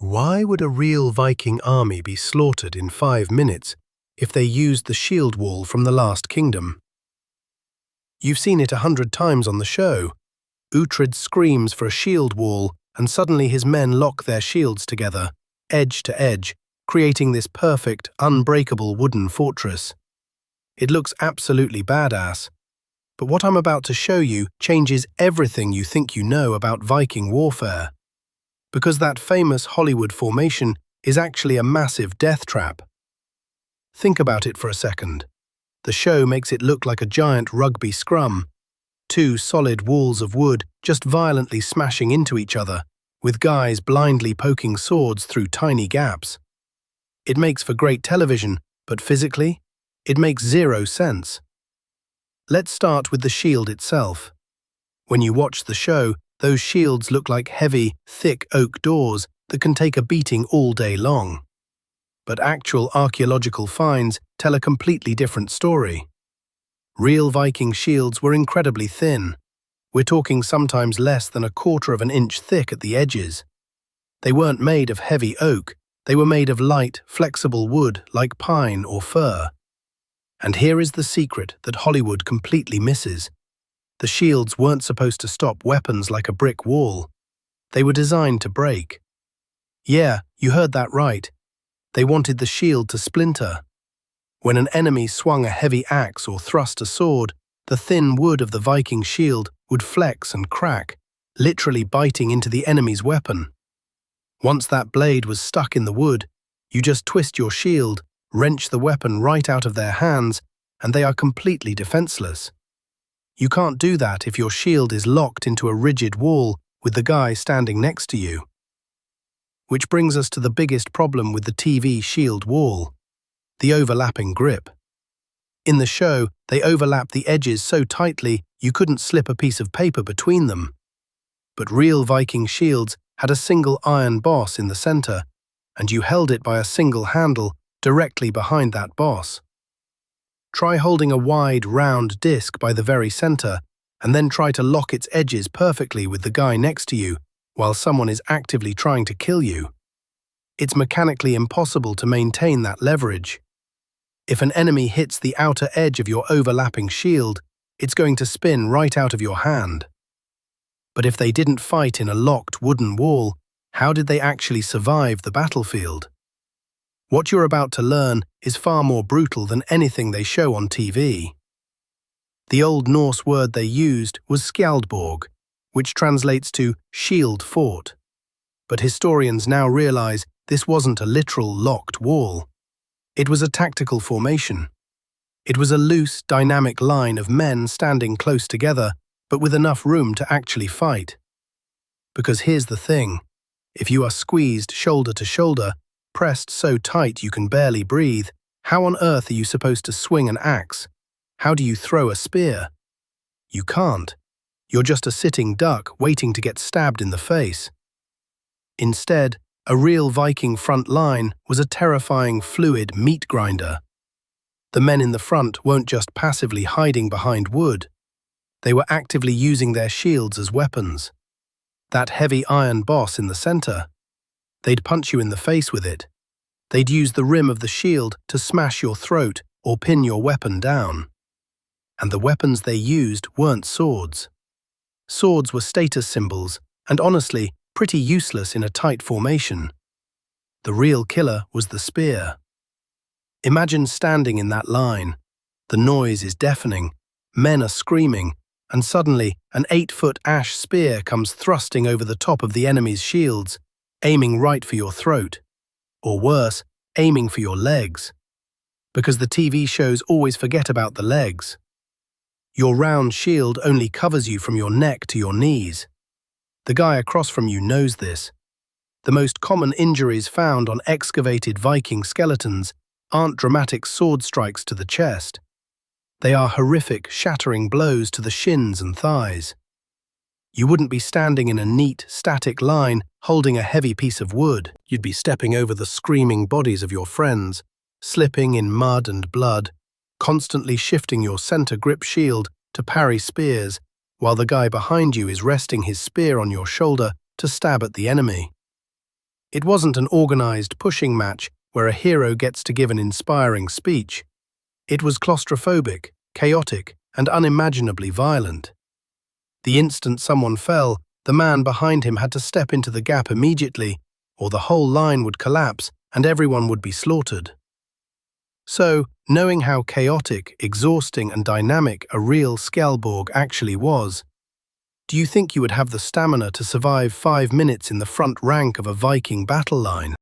Why would a real Viking army be slaughtered in 5 minutes if they used the shield wall from the Last Kingdom? You've seen it 100 times on the show. Uhtred screams for a shield wall, and suddenly his men lock their shields together, edge to edge, creating this perfect, unbreakable wooden fortress. It looks absolutely badass. But what I'm about to show you changes everything you think you know about Viking warfare. Because that famous Hollywood formation is actually a massive death trap. Think about it for a second. The show makes it look like a giant rugby scrum, two solid walls of wood just violently smashing into each other, with guys blindly poking swords through tiny gaps. It makes for great television, but physically, it makes zero sense. Let's start with the shield itself. When you watch the show, those shields look like heavy, thick oak doors that can take a beating all day long. But actual archaeological finds tell a completely different story. Real Viking shields were incredibly thin. We're talking sometimes less than 1/4 of an inch thick at the edges. They weren't made of heavy oak, they were made of light, flexible wood like pine or fir. And here is the secret that Hollywood completely misses. The shields weren't supposed to stop weapons like a brick wall. They were designed to break. Yeah, you heard that right. They wanted the shield to splinter. When an enemy swung a heavy axe or thrust a sword, the thin wood of the Viking shield would flex and crack, literally biting into the enemy's weapon. Once that blade was stuck in the wood, you just twist your shield, wrench the weapon right out of their hands, and they are completely defenseless. You can't do that if your shield is locked into a rigid wall with the guy standing next to you. Which brings us to the biggest problem with the TV shield wall: the overlapping grip. In the show, they overlap the edges so tightly you couldn't slip a piece of paper between them. But real Viking shields had a single iron boss in the center, and you held it by a single handle directly behind that boss. Try holding a wide, round disc by the very center, and then try to lock its edges perfectly with the guy next to you while someone is actively trying to kill you. It's mechanically impossible to maintain that leverage. If an enemy hits the outer edge of your overlapping shield, it's going to spin right out of your hand. But if they didn't fight in a locked wooden wall, how did they actually survive the battlefield? What you're about to learn is far more brutal than anything they show on TV. The Old Norse word they used was Skjaldborg, which translates to shield fort. But historians now realize this wasn't a literal locked wall. It was a tactical formation. It was a loose, dynamic line of men standing close together, but with enough room to actually fight. Because here's the thing: if you are squeezed shoulder to shoulder, pressed so tight you can barely breathe, how on earth are you supposed to swing an axe? How do you throw a spear? You can't. You're just a sitting duck waiting to get stabbed in the face. Instead, a real Viking front line was a terrifying, fluid meat grinder. The men in the front weren't just passively hiding behind wood. They were actively using their shields as weapons. That heavy iron boss in the center, they'd punch you in the face with it. They'd use the rim of the shield to smash your throat or pin your weapon down. And the weapons they used weren't swords. Swords were status symbols, and honestly, pretty useless in a tight formation. The real killer was the spear. Imagine standing in that line. The noise is deafening, men are screaming, and suddenly an 8-foot ash spear comes thrusting over the top of the enemy's shields, aiming right for your throat. Or worse, aiming for your legs. Because the TV shows always forget about the legs. Your round shield only covers you from your neck to your knees. The guy across from you knows this. The most common injuries found on excavated Viking skeletons aren't dramatic sword strikes to the chest. They are horrific, shattering blows to the shins and thighs. You wouldn't be standing in a neat, static line holding a heavy piece of wood. You'd be stepping over the screaming bodies of your friends, slipping in mud and blood, constantly shifting your center grip shield to parry spears, while the guy behind you is resting his spear on your shoulder to stab at the enemy. It wasn't an organized pushing match where a hero gets to give an inspiring speech. It was claustrophobic, chaotic, and unimaginably violent. The instant someone fell, the man behind him had to step into the gap immediately, or the whole line would collapse and everyone would be slaughtered. So, knowing how chaotic, exhausting, and dynamic a real Skjaldborg actually was, do you think you would have the stamina to survive 5 minutes in the front rank of a Viking battle line?